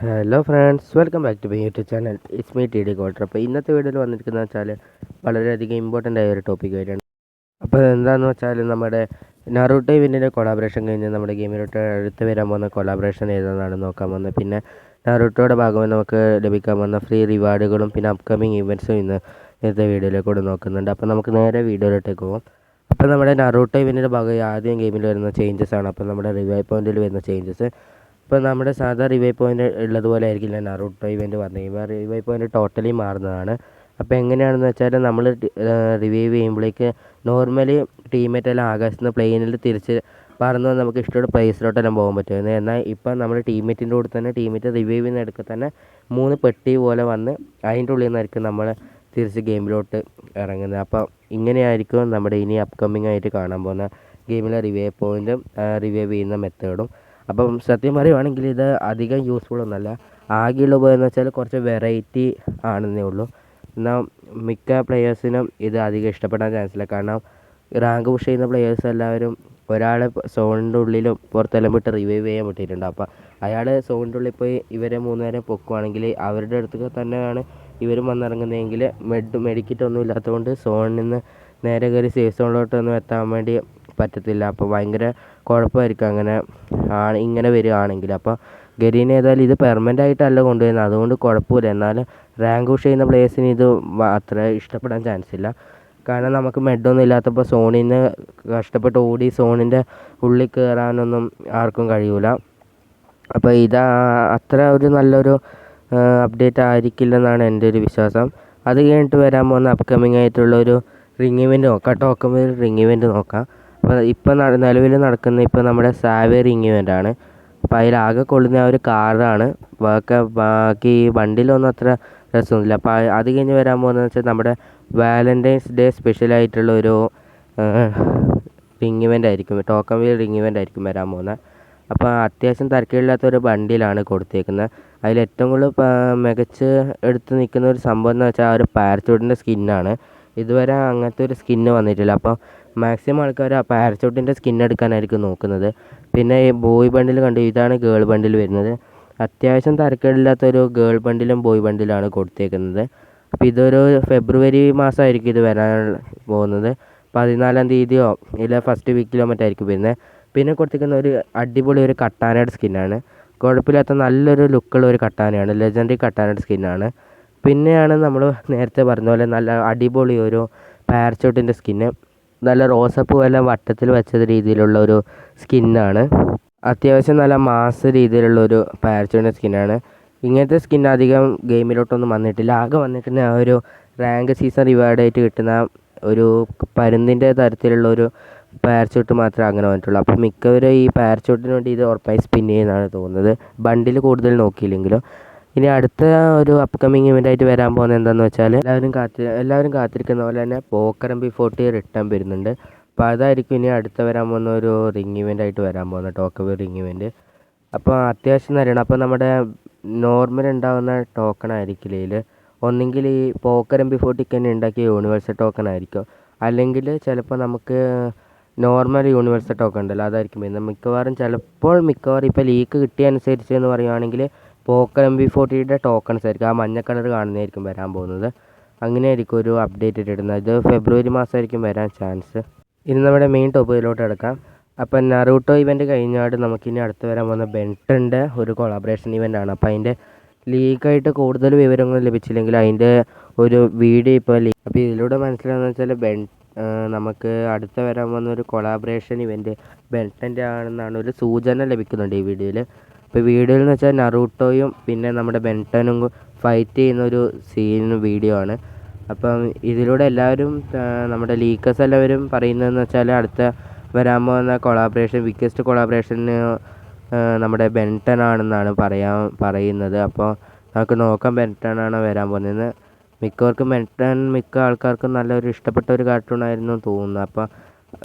Hello friends, welcome back to my YouTube channel. It's me T D കോട്ടർ. അപ്പോൾ ഇന്നത്തെ വീഡിയോയിൽ വന്നിരിക്കുന്നത് വെച്ചാൽ വളരെയധികം ഇമ്പോർട്ടൻ്റ് ആയ ഒരു ടോപ്പിക് ആയിട്ടാണ്. അപ്പോൾ എന്താണെന്ന് വെച്ചാൽ നമ്മുടെ നറൂട്ടോ ഇവൻറ്റിൻ്റെ കൊളാബറേഷൻ കഴിഞ്ഞ് നമ്മുടെ ഗെയിമിലോട്ട് അടുത്ത് വരാൻ പോകുന്ന കൊളാബറേഷൻ ഏതാണെന്നാണ് നോക്കാൻ പോകുന്നത്. പിന്നെ നറൂട്ടോയുടെ ഭാഗമായി നമുക്ക് ലഭിക്കാൻ പോകുന്ന ഫ്രീ റിവാർഡുകളും പിന്നെ അപ്കമിങ് ഇവൻറ്റ്സും ഇന്നത്തെ വീഡിയോയിലേക്ക് കൂടെ നോക്കുന്നുണ്ട്. അപ്പോൾ നമുക്ക് നേരെ വീഡിയോയിലോട്ടേക്ക് പോകാം. അപ്പോൾ നമ്മുടെ നറൂട്ടോ ഇവൻറ്റിൻ്റെ ഭാഗമായി ആദ്യം ഗെയിമിൽ വരുന്ന ചേഞ്ചസ് ആണ്. അപ്പോൾ നമ്മുടെ റിവൈവ് പോയിന്റിൽ വരുന്ന ചേഞ്ചസ് ഇപ്പോൾ നമ്മുടെ സാധാ റിവൈവ് പോയിൻ്റ് ഉള്ളതുപോലെ ആയിരിക്കില്ല നറൂട്ടോ ഇവൻറ്റ് പറഞ്ഞു കഴിയുമ്പോൾ റിവൈവ് പോയിൻ്റ് ടോട്ടലി മാറുന്നതാണ്. അപ്പോൾ എങ്ങനെയാണെന്ന് വെച്ചാൽ നമ്മൾ റിവൈവ് ചെയ്യുമ്പോഴേക്ക് നോർമലി ടീമേറ്റ് എല്ലാം ആകാശത്ത് നിന്ന് പ്ലെയിനിൽ തിരിച്ച് പറന്ന് നമുക്ക് ഇഷ്ടമുള്ള പ്ലേസിലോട്ടെല്ലാം പോകാൻ പറ്റുമായിരുന്നു. എന്നാൽ ഇപ്പം നമ്മൾ ടീമേറ്റിൻ്റെ കൂടെ തന്നെ ടീമേറ്റ് റിവൈവ് ചെയ്യുന്ന ഇടയ്ക്ക് തന്നെ 3 പെട്ടി പോലെ വന്ന് അതിൻ്റെ ഉള്ളിൽ നിന്നായിരിക്കും നമ്മൾ തിരിച്ച് ഗെയിമിലോട്ട് ഇറങ്ങുന്നത്. അപ്പോൾ ഇങ്ങനെയായിരിക്കും നമ്മുടെ ഇനി അപ്കമ്മിങ് ആയിട്ട് കാണാൻ പോകുന്ന ഗെയിമിലെ റിവൈവ് പോയിൻറ്റും റിവൈവ് ചെയ്യുന്ന മെത്തേഡും. അപ്പം സത്യം പറയുവാണെങ്കിൽ ഇത് അധികം യൂസ്ഫുൾ ഒന്നുമല്ല. ആകെയുള്ള ഉപയോഗം വെച്ചാൽ കുറച്ച് വെറൈറ്റി ആണെന്നേ ഉള്ളൂ. എന്നാൽ മിക്ക പ്ലെയേഴ്സിനും ഇത് അധികം ഇഷ്ടപ്പെടാൻ ചാൻസില്ല. കാരണം റാങ്ക് പുഷ് ചെയ്യുന്ന പ്ലെയേഴ്സ് എല്ലാവരും ഒരാളെ സോണിൻ്റെ ഉള്ളിലും പുറത്തെല്ലാം വിട്ട് റിവൈവ് ചെയ്യാൻ പറ്റിയിട്ടുണ്ട്. അപ്പോൾ അയാൾ സോണിൻ്റെ ഉള്ളിൽ പോയി ഇവരെ 3 പേരെ പൊക്കുവാണെങ്കിൽ അവരുടെ അടുത്തൊക്കെ തന്നെയാണ് ഇവരും വന്നിറങ്ങുന്നതെങ്കിൽ മെഡിക്കറ്റ് ഒന്നും ഇല്ലാത്തതുകൊണ്ട് സോണിൽ നിന്ന് നേരെ കയറി സേഫ് സോണിലോട്ടൊന്നും എത്താൻ വേണ്ടി പറ്റത്തില്ല. അപ്പോൾ ഭയങ്കര കുഴപ്പമായിരിക്കും ഇങ്ങനെ വരികയാണെങ്കിൽ. അപ്പോൾ ഗരീന ഏതായാലും ഇത് പെർമനൻ്റ് ആയിട്ടല്ല കൊണ്ടുവരുന്നത്, അതുകൊണ്ട് കുഴപ്പമില്ല. എന്നാലും റാങ്ക് പുഷ് ചെയ്യുന്ന പ്ലേയേഴ്സിന് ഇത് അത്ര ഇഷ്ടപ്പെടാൻ ചാൻസ് ഇല്ല. കാരണം നമുക്ക് മെഡൊന്നും ഇല്ലാത്തപ്പോൾ സോണിൽ നിന്ന് കഷ്ടപ്പെട്ട് ഓടി സോണിൻ്റെ ഉള്ളിൽ കയറാനൊന്നും ആർക്കും കഴിയില്ല. അപ്പോൾ ഇത് അത്ര ഒരു നല്ലൊരു അപ്ഡേറ്റ് ആയിരിക്കില്ലെന്നാണ് എൻ്റെ ഒരു വിശ്വാസം. അത് കഴിഞ്ഞിട്ട് വരാൻ പോകുന്ന അപ്കമിങ് ആയിട്ടുള്ളൊരു റിംഗ് ഇവൻറ്റ് നോക്കാം. ടോക്കൺ റിംഗ് ഇവൻറ്റ് നോക്കാം. അപ്പോൾ ഇപ്പം നിലവിൽ നടക്കുന്ന ഇപ്പോൾ നമ്മുടെ സാവേ റിംഗ് ഇവൻ്റാണ്. അപ്പോൾ അതിലാകെ കൊള്ളുന്ന ആ ഒരു കാറാണ്. ബാക്കി വണ്ടിയിലൊന്നും അത്ര രസമൊന്നുമില്ല. അപ്പോൾ അത് കഴിഞ്ഞ് വരാൻ പോകുന്നതെന്ന് വെച്ചാൽ നമ്മുടെ വാലൻറ്റൈൻസ് ഡേ സ്പെഷ്യലായിട്ടുള്ള ഒരു റിംഗ് ഇവൻ്റ് ആയിരിക്കും. ടോക്കൺ റിംഗ് ഇവൻ്റ് ആയിരിക്കും വരാൻ പോകുന്നത്. അപ്പോൾ അത്യാവശ്യം തരക്കേടില്ലാത്തൊരു ബണ്ടിലാണ് കൊടുത്തേക്കുന്നത്. അതിൽ ഏറ്റവും കൂടുതൽ മികച്ച് എടുത്ത് നിൽക്കുന്ന ഒരു സംഭവം എന്ന് വെച്ചാൽ ആ ഒരു പാരച്യൂട്ടിൻ്റെ സ്കിന്നാണ്. ഇതുവരെ അങ്ങനത്തെ ഒരു സ്കിന്ന് വന്നിട്ടില്ല. അപ്പോൾ മാക്സിമം ആൾക്കാർ ആ പാരച്യൂട്ടിൻ്റെ സ്കിൻ എടുക്കാനായിരിക്കും നോക്കുന്നത്. പിന്നെ ഈ ബോയ് ബണ്ടിൽ കണ്ടു, ഇതാണ് ഗേൾ ബണ്ടിൽ വരുന്നത്. അത്യാവശ്യം തരക്കേടില്ലാത്തൊരു ഗേൾ ബണ്ടിലും ബോയ് ബണ്ടിലാണ് കൊടുത്തേക്കുന്നത്. അപ്പോൾ ഇതൊരു ഫെബ്രുവരി മാസമായിരിക്കും ഇത് വരാൻ പോകുന്നത്. 14-ാം തീയതിയോ ഇല്ല ഫസ്റ്റ് വീക്കിലോ മറ്റായിരിക്കും വരുന്നത്. പിന്നെ കൊടുത്തിരിക്കുന്ന ഒരു അടിപൊളി ഒരു കട്ടാനയുടെ സ്കിന്നാണ്. കുഴപ്പമില്ലാത്ത നല്ലൊരു ലുക്കുള്ള ഒരു കട്ടാനയാണ്, ലെജൻഡറി കട്ടാനയുടെ സ്കിന്നാണ്. പിന്നെയാണ് നമ്മൾ നേരത്തെ പറഞ്ഞ പോലെ നല്ല അടിപൊളി ഒരു പാരച്യൂട്ടിൻ്റെ സ്കിന്ന്, നല്ല റോസപ്പൂ എല്ലാം വട്ടത്തിൽ വെച്ച രീതിയിലുള്ള ഒരു സ്കിന്നാണ്. അത്യാവശ്യം നല്ല മാസ് രീതിയിലുള്ളൊരു പാരച്യൂട്ടിൻ്റെ സ്കിന്നാണ്. ഇങ്ങനത്തെ സ്കിൻ അധികം ഗെയിമിലോട്ടൊന്നും വന്നിട്ടില്ല. ആകെ വന്നിട്ടുള്ള ആ ഒരു റാങ്ക് സീസൺ റിവാർഡായിട്ട് കിട്ടുന്ന ഒരു പരുന്തിൻ്റെ തരത്തിലുള്ളൊരു പാരച്യൂട്ട് മാത്രമേ അങ്ങനെ വന്നിട്ടുള്ളൂ. അപ്പോൾ മിക്കവരും ഈ പാരച്യൂട്ടിന് വേണ്ടി ഇത് ഉറപ്പായി സ്പിൻ ചെയ്യുന്നതാണ് തോന്നുന്നത്, ബണ്ടിൽ കൂടുതൽ നോക്കിയില്ലെങ്കിലും. ഇനി അടുത്ത ഒരു അപ്കമിങ് ഇവൻ്റായിട്ട് വരാൻ പോകുന്നത് എന്താണെന്ന് വെച്ചാൽ എല്ലാവരും കാത്തിരിക്കുന്ന പോലെ തന്നെ പോക്കർ MB40 റിട്ടേൺ വരുന്നുണ്ട്. അപ്പോൾ അതായിരിക്കും ഇനി അടുത്ത വരാൻ പോകുന്ന ഒരു റിംഗ് ഇവൻ്റായിട്ട് വരാൻ പോകുന്ന ടോക്കൺ റിംഗ് ഇവൻറ്റ്. അപ്പോൾ അത്യാവശ്യം നല്ലതാണ്. അപ്പോൾ നമ്മുടെ നോർമൽ ഉണ്ടാകുന്ന ടോക്കൺ ആയിരിക്കില്ല ഇതിൽ. ഒന്നെങ്കിൽ ഈ പോക്കർ MB40 തന്നെ ഉണ്ടാക്കിയ യൂണിവേഴ്സൽ ടോക്കൺ ആയിരിക്കും, അല്ലെങ്കിൽ ചിലപ്പോൾ നമുക്ക് നോർമൽ യൂണിവേഴ്സൽ ടോക്കൺ ഉണ്ടല്ലോ അതായിരിക്കും വരുന്നത്. മിക്കവാറും ഇപ്പോൾ ലീക്ക് കിട്ടിയ അനുസരിച്ച് എന്ന് പറയുകയാണെങ്കിൽ പോക്കർ MB40യുടെ ടോക്കൺസ് ആയിരിക്കും, ആ മഞ്ഞ കളർ കാണുന്നതായിരിക്കും വരാൻ പോകുന്നത്. അങ്ങനെയായിരിക്കും ഒരു അപ്ഡേറ്റ് ഇടുന്നത്. ഇത് ഫെബ്രുവരി മാസമായിരിക്കും വരാൻ ചാൻസ്. ഇനി നമ്മുടെ മെയിൻ ടോപ്പിക്കിലോട്ട് കിടക്കാം. അപ്പം നറൂട്ടോ ഇവൻറ്റ് കഴിഞ്ഞാൽ നമുക്കിനി അടുത്ത് വരാൻ പോകുന്ന ബെൻട്ടൻ്റെ ഒരു കൊളാബറേഷൻ ഇവൻ്റാണ്. അപ്പോൾ അതിൻ്റെ ലീക്കായിട്ട് കൂടുതൽ വിവരങ്ങൾ ലഭിച്ചില്ലെങ്കിൽ അതിൻ്റെ ഒരു വീഡിയോ ഇപ്പോൾ അപ്പോൾ ഇതിലൂടെ മനസ്സിലാകുന്നത് വെച്ചാൽ നമുക്ക് അടുത്ത വരാൻ പോകുന്ന ഒരു കൊളാബറേഷൻ ഇവൻറ്റ് ബെൻട്ടൻ്റെ ആണെന്നാണ് ഒരു സൂചന ലഭിക്കുന്നുണ്ട് ഈ വീഡിയോയിൽ. ഇപ്പോൾ വീഡിയോയിൽ എന്ന് വെച്ചാൽ നറൂട്ടോയും പിന്നെ നമ്മുടെ ബെൻട്ടനും ഫൈറ്റ് ചെയ്യുന്ന ഒരു വീഡിയോ ആണ്. അപ്പം ഇതിലൂടെ എല്ലാവരും നമ്മുടെ ലീക്കേഴ്സ് എല്ലാവരും പറയുന്നതെന്ന് വെച്ചാൽ അടുത്ത വരാൻ പോകുന്ന ബിഗ്ഗസ്റ്റ് കൊളാബറേഷന് നമ്മുടെ ബെൻട്ടൺ ആണെന്നാണ് പറയുന്നത്. അപ്പോൾ നമുക്ക് നോക്കാം ബെൻട്ടൺ ആണോ വരാൻ പോകുന്നത്. മിക്ക ആൾക്കാർക്കും നല്ലൊരു ഇഷ്ടപ്പെട്ട ഒരു കാർട്ടൂണായിരുന്നു തോന്നുന്നു. അപ്പോൾ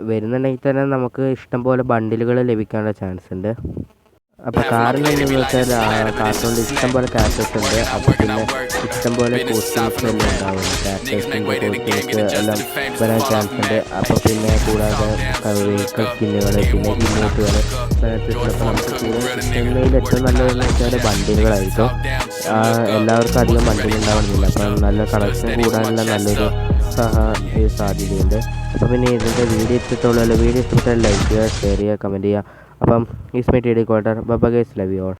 വരുന്നുണ്ടെങ്കിൽ തന്നെ നമുക്ക് ഇഷ്ടം പോലെ ബണ്ടിലുകൾ ലഭിക്കാനുള്ള ചാൻസ് ഉണ്ട്. അപ്പോൾ കാറിൽ എന്തെന്ന് വെച്ചാൽ കാർട്ടൂണിൽ ഇഷ്ടംപോലെ ക്യാരക്ടേഴ്സ് ഉണ്ട്. അപ്പോൾ പിന്നെ ഇഷ്ടംപോലെ കോസ്റ്റ്യൂംസ് എല്ലാം ഉണ്ടാവും. ക്യാരക്ടേഴ്സിൻ്റെ കോസ്റ്റ്യൂംസ് എല്ലാം വരാൻ ചാൻസ് ഉണ്ട്. അപ്പോൾ പിന്നെ കൂടാതെ വെഹിക്കിൾ സ്കിന്നുകൾ, പിന്നെ ഇമോട്ടുകൾ, അപ്പോൾ നമുക്ക് കൂടുതൽ കിട്ടുന്നതിൽ ഏറ്റവും നല്ലതെന്ന് വെച്ചാൽ ബണ്ടിലുകളായിരിക്കും. എല്ലാവർക്കും അധികം ബണ്ടിൽ ഉണ്ടാവണമെന്നില്ല. അപ്പം നല്ല കളക്ഷൻ കൂടാനുള്ള നല്ലൊരു സാധ്യതയുണ്ട്. അപ്പോൾ പിന്നെ ഇതിൻ്റെ വീഡിയോ ഇഷ്ടത്തോളം വീഡിയോ ഇഷ്ടപ്പെട്ടാൽ ലൈക്ക് ചെയ്യുക, ഷെയർ ചെയ്യുക, കമൻറ്റ് ചെയ്യുക. അപ്പം is my T D quarter. Bye guys, love you all.